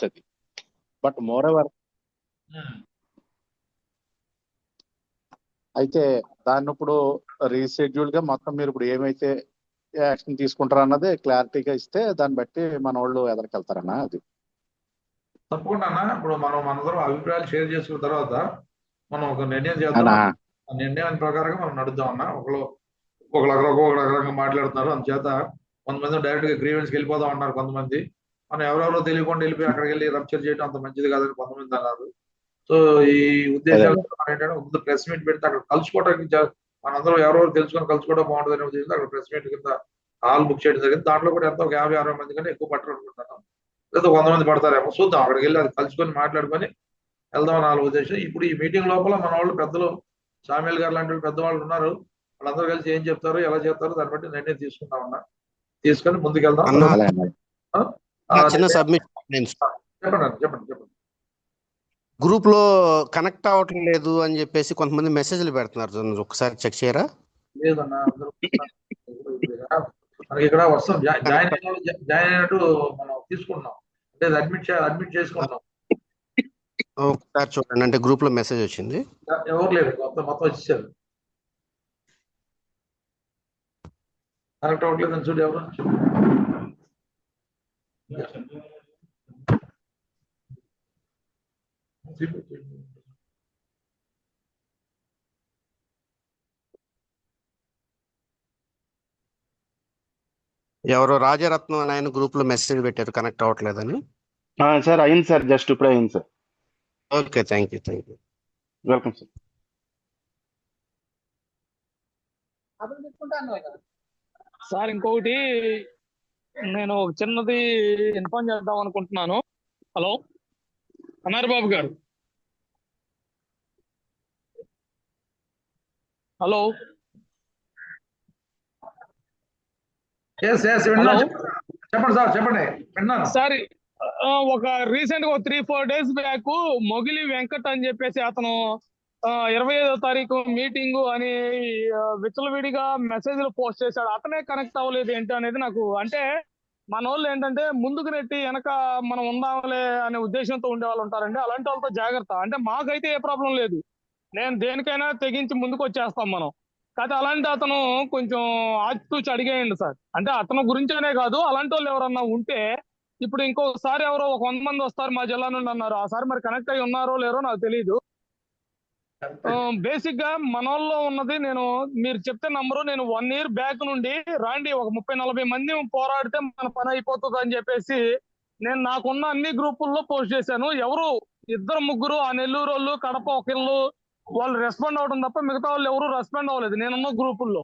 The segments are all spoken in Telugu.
వస్తుంది. బట్ మోర్ ఎవర్ అయితే దాన్ని ఇప్పుడు రీషెడ్యూల్ గా మొత్తం మీరు ఇప్పుడు ఏమైతే యాక్షన్ తీసుకుంటారు అన్నది క్లారిటీగా ఇస్తే దాన్ని బట్టి మన వాళ్ళు ఎదరికెళ్తారన్నా. అది తప్పకుండా అన్న. ఇప్పుడు మనం మనందరం అభిప్రాయాలు షేర్ చేసుకున్న తర్వాత మనం ఒక నిర్ణయం చేద్దాం. ఆ నిర్ణయం ప్రకారంగా మనం నడుద్దాం అన్న. ఒక రకంగా మాట్లాడుతున్నారు, అందుచేత కొంతమంది డైరెక్ట్ గా గ్రీవెన్స్ వెళ్ళిపోదాం అన్నారు. కొంతమంది మనం ఎవరెవరో తెలియకుండా వెళ్ళిపోయి అక్కడికి వెళ్ళి రప్చర్ చేయడం అంత మంచిది కాదని కొంతమంది అన్నారు. సో ఈ ఉద్దేశాలు ఏంటంటే ముందు ప్రెస్ మీట్ పెడితే అక్కడ కలుసుకోవడానికి మనందరం ఎవరెవరు తెలుసుకొని కలుసుకోవడం బాగుంటుంది అనే ఉద్దేశంతో అక్కడ ప్రెస్ మీట్ కింద హాల్ బుక్ చేయడం జరిగింది. దాంట్లో కూడా ఎంతో 50-60 మంది కంటే ఎక్కువ పట్టరు అనుకుంటున్నాను, లేదా 100 మంది పడతారేమో. చూద్దాం, అక్కడికి వెళ్ళి అది కలుసుకొని మాట్లాడుకొని వెళ్దామని నా ఉద్దేశం. ఇప్పుడు ఈ మీటింగ్ లోపల మన వాళ్ళు పెద్దలు సామ్యుల్ గారు లాంటి పెద్దవాళ్ళు ఉన్నారు, వాళ్ళందరూ కలిసి ఏం చెప్తారు ఎలా చెప్తారో దాన్ని బట్టి నిర్ణయం తీసుకుందామన్నా. తీసుకొని ముందుకెళ్దాం. చెప్పండి. గ్రూప్ లో కనెక్ట్ అవ్వటం లేదు అని చెప్పేసి కొంతమంది మెసేజ్లు పెడుతున్నారు, ఒకసారి చెక్ చేయరా? లేదన్నా, మనకి ఇక్కడ వస్తాం, జాయిన్ అయినట్టు మనం తీసుకుంటున్నాం, అంటే అడ్మిట్ చేసుకుంటున్నాం. ఒకసారి చూడండి, అంటే గ్రూప్ లో మెసేజ్ వచ్చింది. ఎవరు లేరు, మొత్తం వచ్చేసారు. కనెక్ట్ అవ్వట్లేదు అని చూడు ఎవరు. ఎవరో రాజరత్నం అని ఆయన గ్రూప్ లో మెసేజ్ పెట్టారు కనెక్ట్ అవ్వట్లేదని. సార్ అయింది సార్, జస్ట్ ఇప్పుడే అయింది sir. Okay, thank you. Welcome sir. Sir ఇంకొకటి నేను ఒక చిన్నది ఇన్ఫార్మ్ చేద్దాం అనుకుంటున్నాను. హలో అన్నారు బాబు గారు. హలో చెప్పండి సార్, చెప్పండి. సార్ ఒక రీసెంట్ గా 3-4 డేస్ బ్యాక్ మొగిలి వెంకట్ అని చెప్పేసి అతను 25వ తారీఖు మీటింగ్ అని విచ్చలవిడిగా మెసేజ్లు పోస్ట్ చేశాడు. అతనే కనెక్ట్ అవ్వలేదు ఏంటి అనేది నాకు, అంటే మన వాళ్ళు ఏంటంటే ముందుకు నెట్టి వెనక మనం ఉందామలే అనే ఉద్దేశంతో ఉండే వాళ్ళు ఉంటారండి. అలాంటి వాళ్ళతో జాగ్రత్త. అంటే మాకైతే ఏ ప్రాబ్లం లేదు, నేను దేనికైనా తెగించి ముందుకు వచ్చేస్తాం మనం. కాకపోతే అలాంటి అతను కొంచెం ఆచితూచి అడిగేయండి సార్. అంటే అతను గురించేనే కాదు, అలాంటి వాళ్ళు ఎవరన్నా ఉంటే ఇప్పుడు ఇంకొకసారి ఎవరో 100 మంది వస్తారు మా జిల్లా నుండి అన్నారు. ఆ సారి మరి కనెక్ట్ అయ్యి ఉన్నారో లేరో నాకు తెలియదు. బేసిక్ గా మన వాళ్ళు ఉన్నది, మీరు చెప్తే నంబరు, నేను 1 year బ్యాక్ నుండి రాండి ఒక 30-40 మంది పోరాడితే మన పని అయిపోతుంది అని చెప్పేసి నేను నాకున్న అన్ని గ్రూపుల్లో పోస్ట్ చేశాను. ఎవరు 2-3 ఆ నెల్లూరు వాళ్ళు, కడప ఒకళ్ళు వాళ్ళు రెస్పాండ్ అవడం తప్ప మిగతా వాళ్ళు ఎవరు రెస్పాండ్ అవ్వలేదు నేనున్న గ్రూపుల్లో.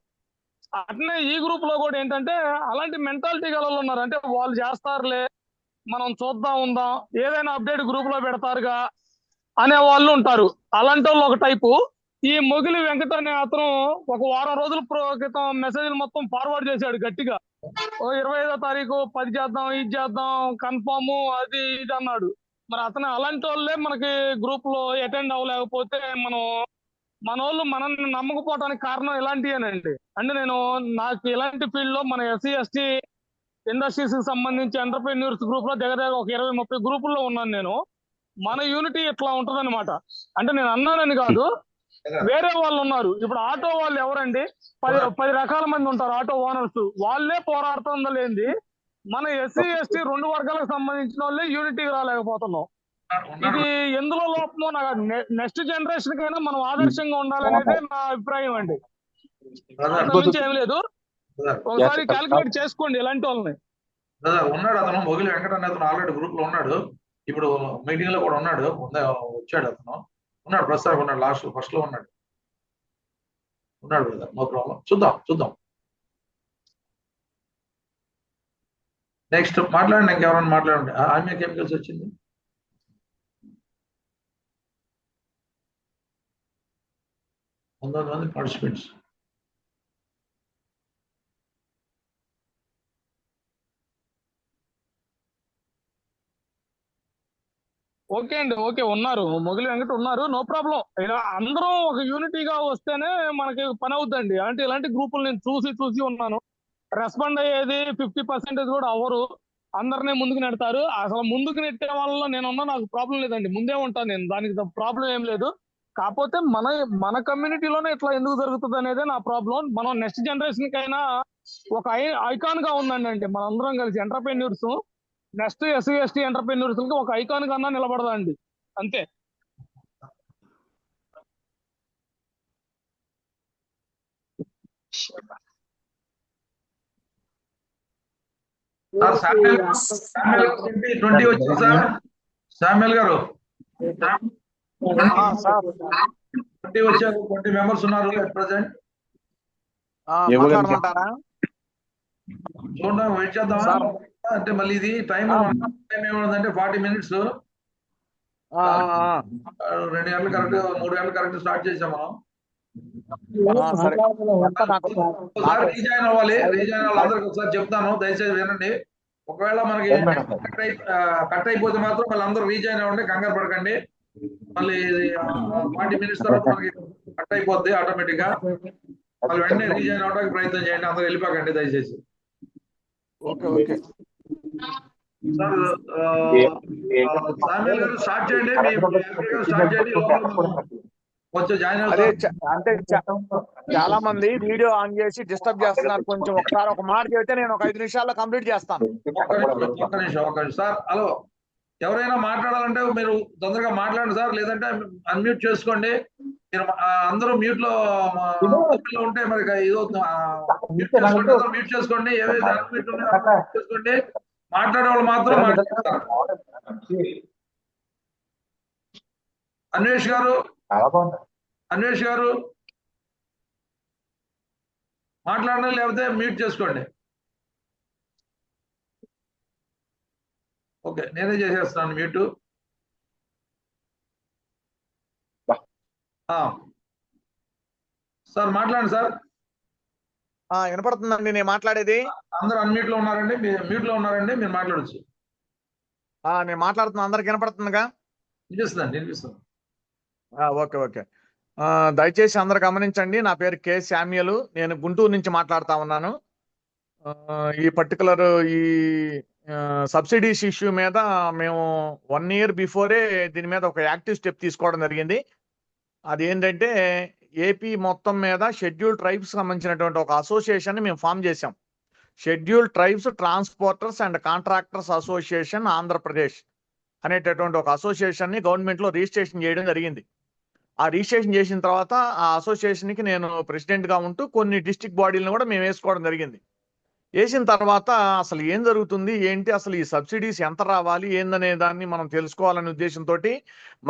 అట్లనే ఈ గ్రూప్ లో కూడా ఏంటంటే అలాంటి మెంటాలిటీ గల వాళ్ళు ఉన్నారు. అంటే వాళ్ళు చేస్తారులే, మనం చూద్దాం ఉందాం, ఏదైనా అప్డేట్ గ్రూప్ లో పెడతారుగా అనే వాళ్ళు ఉంటారు. అలాంటి వాళ్ళు ఒక టైపు. ఈ మొగిలి వెంకట అనే అతను ఒక వారం రోజుల క్రితం మెసేజ్లు మొత్తం ఫార్వర్డ్ చేశాడు గట్టిగా. 25వ తారీఖు 10 చేద్దాం, ఇది చేద్దాం, కన్ఫామ్, అది ఇది అన్నాడు. మరి అతను అలాంటి వాళ్ళే మనకి గ్రూప్ లో అటెండ్ అవ్వలేకపోతే మన వాళ్ళు మనల్ని నమ్మకపోవడానికి కారణం ఇలాంటివేనండి. అంటే నాకు ఇలాంటి ఫీల్డ్ లో మన SC/ST ఇండస్ట్రీస్ కి సంబంధించి ఎంటర్ప్రెన్యూర్స్ గ్రూప్ లో దగ్గర ఒక 20-30 గ్రూపుల్లో ఉన్నాను నేను. మన యూనిటీ ఇట్లా ఉంటదన్నమాట. అంటే నేను అన్నానని కాదు, వేరే వాళ్ళు ఉన్నారు. ఇప్పుడు ఆటో వాళ్ళు ఎవరండి, 10 రకాల మంది ఉంటారు ఆటో ఓనర్స్, వాళ్ళే పోరాడుతుందలేంది మన SC/ST 2 వర్గాలకు సంబంధించిన వాళ్ళే యూనిటీకి రాలేకపోతున్నాం. ఇది ఎందులో లోపమో నాకు నెక్స్ట్ జనరేషన్ కైనా మనం ఆదర్శంగా ఉండాలనేదే నా అభిప్రాయం అండి. అంతకుమించి ఏం లేదు. ఒకసారి క్యాలిక్యులేట్ చేసుకోండి ఇలాంటి వాళ్ళని. ఉన్నాడు అతను మొగిలి వెంకట అనే అతను ఆల్రెడీ గ్రూప్ లో ఉన్నాడు. ఇప్పుడు మీటింగ్ లో కూడా ఉన్నాడు, వచ్చాడు అతను. ఉన్నాడు ప్రస్తుతానికి, ఉన్నాడు ఫస్ట్ లో ఉన్నాడు బ్రదర్. No problem. చూద్దాం. నెక్స్ట్ మాట్లాడండి, ఇంకెవరైనా మాట్లాడండి. ఆమె కెమికల్స్ వచ్చింది. మంది పార్టిసిపెంట్స్. ఓకే అండి, ఓకే, ఉన్నారు, మొగిలి వెంకట ఉన్నారు, నో ప్రాబ్లం. ఇలా అందరం ఒక యూనిటీగా వస్తేనే మనకి పని అవుతుందండి. అంటే ఇలాంటి గ్రూపులు నేను చూసి ఉన్నాను, రెస్పాండ్ అయ్యేది 50% కూడా అవ్వరు. అందరినీ ముందుకు నెడతారు. అసలు ముందుకు నెట్టే వాళ్ళలో నేనున్నా, నాకు ప్రాబ్లం లేదండి, ముందే ఉంటాను నేను, దానికి ప్రాబ్లం ఏం లేదు. కాకపోతే మన కమ్యూనిటీలోనే ఇట్లా ఎందుకు జరుగుతుంది అనేదే నా ప్రాబ్లం. మనం నెక్స్ట్ జనరేషన్ కైనా ఒక ఐకాన్ గా ఉందండి. అంటే మనందరం కలిసి entrepreneurs, next SC ST entrepreneurs కి ఒక ఐకాన్ కన్నా నిలబడదండి, అంతే. సార్ శామ్యుల్ 20 వచ్చింది సార్. శామ్యుల్ గారు 20 వచ్చారు, 20 మెంబర్స్ ఉన్నారు అట్ ప్రెసెంట్. మాట్లాడమంటారా? చూడండి, వెయిట్ చేద్దామా? అంటే మళ్ళీ ఇది టైం ఏముందంటే 40 minutes. 2 గంటలు కరెక్ట్, 3 గంటలు కరెక్ట్ స్టార్ట్ చేసాం మనం. ఒకసారి రీజాయిన్ అవ్వాలి. రీజాయిన్ అవ్వాలి అందరికి ఒకసారి చెప్తాను, దయచేసి వినండి. ఒకవేళ మనకి కట్ అయిపోతే మాత్రం మళ్ళీ అందరూ రీజాయిన్ అవ్వండి, కంగారు పడకండి. మళ్ళీ 40 minutes తర్వాత మనకి కట్ అయిపోద్ది ఆటోమేటిక్ గా. మళ్ళీ వెంటనే రీజాయిన్ అవ్వడానికి ప్రయత్నం చేయండి, అందరూ వెళ్ళిపోకండి దయచేసి. సార్ శామ్యుల్ గారు స్టార్ట్ చేయండి, స్టార్ట్ చేయండి. కొంచెం జాయిన్ అంటే చాలా మంది వీడియో ఆన్ చేసి డిస్టర్బ్ చేస్తున్నారు. కొంచెం ఒకసారి ఒక మాట చెప్తే నేను ఒక 5 నిమిషాల్లో కంప్లీట్ చేస్తాను. ఒక్క నిమిషం సార్. హలో, ఎవరైనా మాట్లాడాలంటే మీరు తొందరగా మాట్లాడండి సార్, లేదంటే అన్మ్యూట్ చేసుకోండి. మీరు అందరూ మ్యూట్ లో ఉంటే మరి మ్యూట్ చేసుకోండి. ఏవైతే అన్మ్యూట్ ఉన్నాయో చేసుకోండి. మాట్లాడే వాళ్ళు మాత్రం మాట్లాడతారు. అన్వేష్ గారు మాట్లాడండి, లేకపోతే మ్యూట్ చేసుకోండి. ఓకే, నేనే చేసేస్తాను మ్యూట్. సార్ మాట్లాడండి సార్. వినపడుతుందండి నేను మాట్లాడేది? అందరూ అన్మ్యూట్ లో ఉన్నారండి, మ్యూట్ లో ఉన్నారండి, మీరు మాట్లాడచ్చు. నేను మాట్లాడుతున్నా, అందరికి వినపడుతుందిగా? వినిపిస్తుంది. ఓకే. దయచేసి అందరు గమనించండి. నా పేరు కె శామ్యుల్, నేను గుంటూరు నుంచి మాట్లాడుతా ఉన్నాను. ఈ పర్టికులర్ ఈ సబ్సిడీస్ ఇష్యూ మీద మేము 1 year బిఫోరే దీని మీద ఒక యాక్టివ్ స్టెప్ తీసుకోవడం జరిగింది. అది ఏంటంటే ఏపీ మొత్తం మీద షెడ్యూల్డ్ ట్రైబ్స్ సంబంధించినటువంటి ఒక అసోసియేషన్ మేము ఫామ్ చేశాం. Scheduled tribes transporters and contractors association Andhra Pradesh అనేటటువంటి ఒక అసోసియేషన్ ని గవర్నమెంట్ లో రిజిస్ట్రేషన్ చేయడం జరిగింది. ఆ రిజిస్ట్రేషన్ చేసిన తర్వాత ఆ అసోసియేషన్ కి నేను ప్రెసిడెంట్ గా ఉంటూ కొన్ని డిస్ట్రిక్ట్ బాడీలను కూడా మేము వేసుకోవడం జరిగింది. వేసిన తర్వాత అసలు ఏం జరుగుతుంది ఏంటి, అసలు ఈ సబ్సిడీస్ ఎంత రావాలి ఏందనే దాన్ని మనం తెలుసుకోవాలనే ఉద్దేశంతో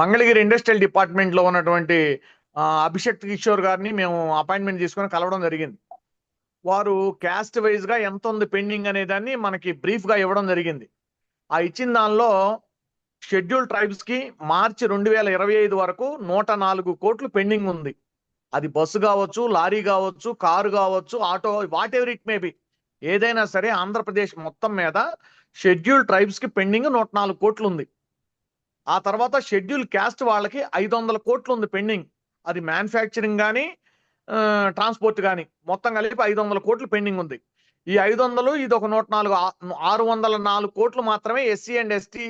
మంగళగిరి ఇండస్ట్రియల్ డిపార్ట్మెంట్ లో ఉన్నటువంటి అభిషేక్ కిషోర్ గారిని మేము అపాయింట్మెంట్ తీసుకొని కలవడం జరిగింది. వారు క్యాస్ట్ వైజ్ గా ఎంత ఉంది పెండింగ్ అనే దాన్ని మనకి బ్రీఫ్ గా ఇవ్వడం జరిగింది. ఆ ఇచ్చిన దానిలో షెడ్యూల్ ట్రైబ్స్ కి మార్చి 2025 వరకు 104 కోట్లు పెండింగ్ ఉంది. అది బస్సు కావచ్చు, లారీ కావచ్చు, కారు కావచ్చు, auto, what ever it may be, ఏదైనా సరే ఆంధ్రప్రదేశ్ మొత్తం మీద షెడ్యూల్ ట్రైబ్స్ కి పెండింగ్ 104 కోట్లు ఉంది. ఆ తర్వాత షెడ్యూల్ క్యాస్ట్ వాళ్ళకి 500 కోట్లు ఉంది పెండింగ్. అది మ్యానుఫ్యాక్చరింగ్ కానీ ట్రాన్స్పోర్ట్ కానీ మొత్తం కలిపి 500 కోట్లు పెండింగ్ ఉంది. ఈ 500 ఇది ఒక 604 కోట్లు మాత్రమే ఎస్సీ అండ్ ఎస్టీ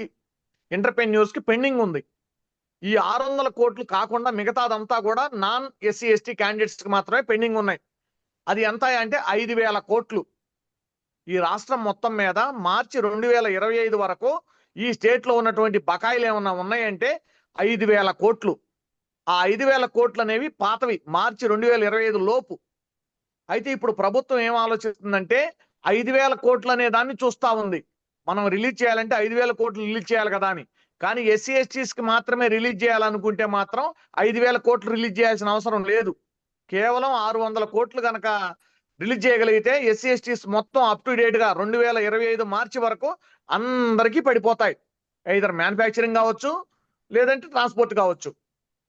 ఎంటర్ప్రెన్యూర్స్ కి పెండింగ్ ఉంది. ఈ 600 కోట్లు కాకుండా మిగతాదంతా కూడా నాన్ ఎస్సీ ఎస్టీ క్యాండిడేట్స్ కి మాత్రమే పెండింగ్ ఉన్నాయి. అది ఎంత అంటే 5,000 కోట్లు. ఈ రాష్ట్రం మొత్తం మీద మార్చి 2025 వరకు ఈ స్టేట్ లో ఉన్నటువంటి బకాయిలు ఏమన్నా ఉన్నాయంటే 5,000 కోట్లు. ఆ 5,000 కోట్లు అనేవి పాతవి, మార్చి 2025 లోపు. అయితే ఇప్పుడు ప్రభుత్వం ఏం ఆలోచిస్తుందంటే 5,000 కోట్లు అనే దాన్ని చూస్తా ఉంది. మనం రిలీజ్ చేయాలంటే 5,000 కోట్లు రిలీజ్ చేయాలి కదా అని. కానీ ఎస్సీ ఎస్టీస్ కి మాత్రమే రిలీజ్ చేయాలనుకుంటే మాత్రం 5,000 కోట్లు రిలీజ్ చేయాల్సిన అవసరం లేదు. కేవలం 600 కోట్లు కనుక రిలీజ్ చేయగలిగితే ఎస్సీ ఎస్టీస్ మొత్తం అప్ టు డేట్ గా 2025 మార్చి వరకు అందరికీ పడిపోతాయి. ఐదర్ మ్యానుఫ్యాక్చరింగ్ కావచ్చు, లేదంటే ట్రాన్స్పోర్ట్ కావచ్చు.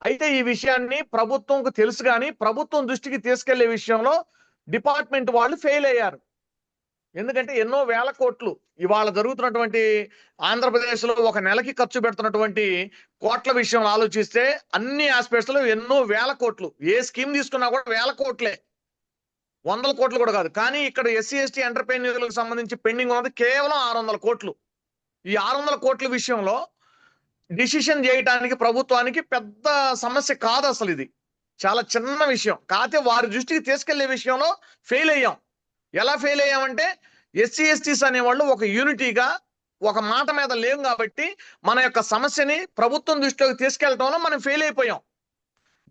అయితే ఈ విషయాన్ని ప్రభుత్వంకు తెలుసు, కానీ ప్రభుత్వం దృష్టికి తీసుకెళ్లే విషయంలో డిపార్ట్మెంట్ వాళ్ళు ఫెయిల్ అయ్యారు. ఎందుకంటే ఎన్నో వేల కోట్లు ఇవాళ జరుగుతున్నటువంటి ఆంధ్రప్రదేశ్ లో ఒక నెలకి ఖర్చు పెడుతున్నటువంటి కోట్ల విషయం ఆలోచిస్తే అన్ని ఆస్పెక్ట్స్ లో ఎన్నో వేల కోట్లు, ఏ స్కీమ్ తీసుకున్నా కూడా వేల కోట్లే. 100 కోట్లు కూడా కాదు. కానీ ఇక్కడ ఎస్సీ ఎస్టీ ఎంటర్ప్రెన్యూర్లకు సంబంధించి పెండింగ్ ఉన్నది కేవలం 600 కోట్లు. ఈ 600 కోట్ల విషయంలో డిసిషన్ చేయడానికి ప్రభుత్వానికి పెద్ద సమస్య కాదు అసలు. ఇది చాలా చిన్న విషయం. కాకపోతే వారి దృష్టికి తీసుకెళ్లే విషయంలో ఫెయిల్ అయ్యాం. ఎలా ఫెయిల్ అయ్యామంటే ఎస్సీ ఎస్టీస్ అనేవాళ్ళు ఒక యూనిటీగా ఒక మాట మీద లేవు కాబట్టి మన యొక్క సమస్యని ప్రభుత్వం దృష్టిలోకి తీసుకెళ్లడంలో మనం ఫెయిల్ అయిపోయాం.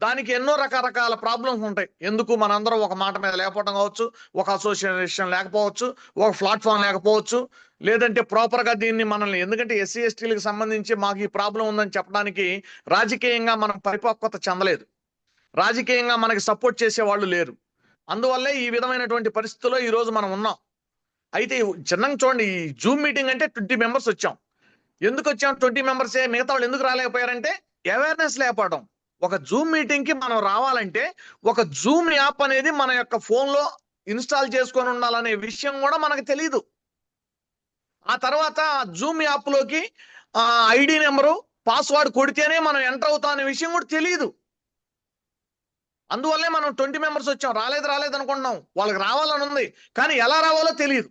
దానికి ఎన్నో రకరకాల ప్రాబ్లమ్స్ ఉంటాయి. ఎందుకు మనందరం ఒక మాట మీద లేకపోవడం కావచ్చు, ఒక అసోసియేషన్ లేకపోవచ్చు, ఒక ప్లాట్ఫామ్ లేకపోవచ్చు, లేదంటే ప్రాపర్గా దీన్ని మనల్ని, ఎందుకంటే ఎస్సీ ఎస్టీలకు సంబంధించి మాకు ఈ ప్రాబ్లం ఉందని చెప్పడానికి రాజకీయంగా మనం పరిపక్వత చెందలేదు, రాజకీయంగా మనకి సపోర్ట్ చేసే వాళ్ళు లేరు. అందువల్లే ఈ విధమైనటువంటి పరిస్థితుల్లో ఈరోజు మనం ఉన్నాం. అయితే చిన్నగా చూడండి, ఈ జూమ్ మీటింగ్ అంటే 20 మెంబర్స్ వచ్చాం. ఎందుకు వచ్చాం 20 మెంబర్సే? మిగతా వాళ్ళు ఎందుకు రాలేకపోయారంటే అవేర్నెస్ లేకపోవడం. ఒక జూమ్ మీటింగ్ కి మనం రావాలంటే ఒక జూమ్ యాప్ అనేది మన యొక్క ఫోన్ లో ఇన్స్టాల్ చేసుకొని ఉండాలనే విషయం కూడా మనకు తెలియదు. ఆ తర్వాత జూమ్ యాప్ లోకి ఐడి నెంబరు పాస్వర్డ్ కొడితేనే మనం ఎంటర్ అవుతాం అనే విషయం కూడా తెలియదు. అందువల్లే మనం 20 మెంబర్స్ వచ్చాం. రాలేదు అనుకుంటున్నాం. వాళ్ళకి రావాలని ఉంది, కానీ ఎలా రావాలో తెలియదు.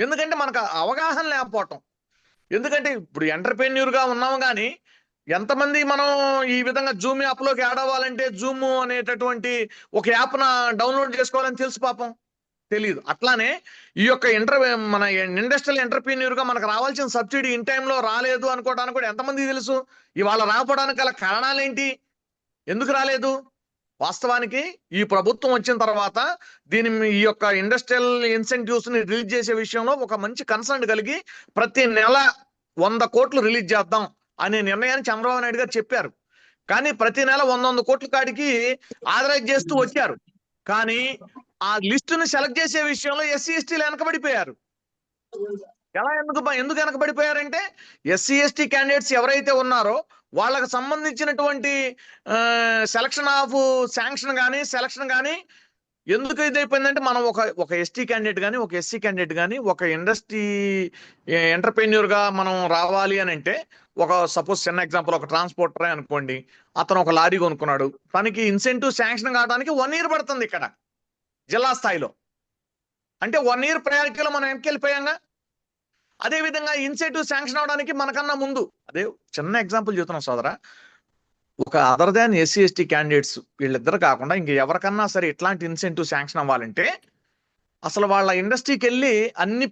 ఎందుకంటే మనకు అవగాహన లేకపోవటం. ఎందుకంటే ఇప్పుడు ఎంటర్ప్రెన్యూర్ గా ఉన్నాము, కానీ ఎంతమంది మనం ఈ విధంగా జూమ్ యాప్ లోకి యాడ్ అవ్వాలంటే జూమ్ అనేటటువంటి ఒక యాప్ డౌన్లోడ్ చేసుకోవాలని తెలుసు పాపం, తెలియదు. అట్లానే ఈ యొక్క మన ఇండస్ట్రియల్ ఎంటర్ప్రెన్యూర్ గా మనకు రావాల్సిన సబ్సిడీ ఇన్ టైంలో రాలేదు అనుకోవడానికి కూడా ఎంతమంది తెలుసు? ఇవాళ రాకపోవడానికి గల కారణాలు ఏంటి? ఎందుకు రాలేదు? వాస్తవానికి ఈ ప్రభుత్వం వచ్చిన తర్వాత ఈ యొక్క ఇండస్ట్రియల్ ఇన్సెంటివ్స్ ని రిలీజ్ చేసే విషయంలో ఒక మంచి కన్సర్న్ కలిగి ప్రతి నెల 100 కోట్లు రిలీజ్ చేద్దాం అనే నిర్ణయాన్ని చంద్రబాబు నాయుడు గారు చెప్పారు. కానీ ప్రతి నెల 100 కోట్ల కాడికి ఆథరైజ్ చేస్తూ వచ్చారు. కానీ ఆ లిస్టును సెలెక్ట్ చేసే విషయంలో ఎస్సీ ఎస్టీలు వెనకబడిపోయారు. ఎందుకు వెనకబడిపోయారంటే ఎస్సీ ఎస్టీ క్యాండిడేట్స్ ఎవరైతే ఉన్నారో వాళ్ళకి సంబంధించినటువంటి సెలక్షన్ ఆఫ్ శాంక్షన్ కానీ సెలక్షన్ కానీ ఎందుకు ఇదైపోయిందంటే, మనం ఒక ఎస్టీ క్యాండిడేట్ కానీ ఒక ఎస్సీ క్యాండిడేట్ కానీ ఒక ఇండస్ట్రీ ఎంటర్ప్రెన్యూర్ గా మనం రావాలి అని అంటే, ఒక సపోజ్ చిన్న ఎగ్జాంపుల్, ఒక ట్రాన్స్పోర్టర్ అనుకోండి, అతను ఒక లారీ కొనుక్కున్నాడు, తనకి ఇన్సెంటివ్ శాంక్షన్ కావడానికి 1 year పడుతుంది ఇక్కడ జిల్లా స్థాయిలో. అంటే 1 year ప్రయారిటీలో మనం వెనకెళ్ళిపోయాంగా. అదేవిధంగా ఇన్సెంటివ్ శాంక్షన్ అవడానికి మనకన్నా ముందు, అదే చిన్న ఎగ్జాంపుల్ చెప్తున్నాం సోదరా, ఒక other than SC ST candidates వీళ్ళిద్దరు కాకుండా ఇంక ఎవరికన్నా సరే ఇట్లాంటి ఇన్సెంటివ్ శాంక్షన్ అవ్వాలంటే అసలు వాళ్ళ ఇండస్ట్రీకి వెళ్ళి అన్ని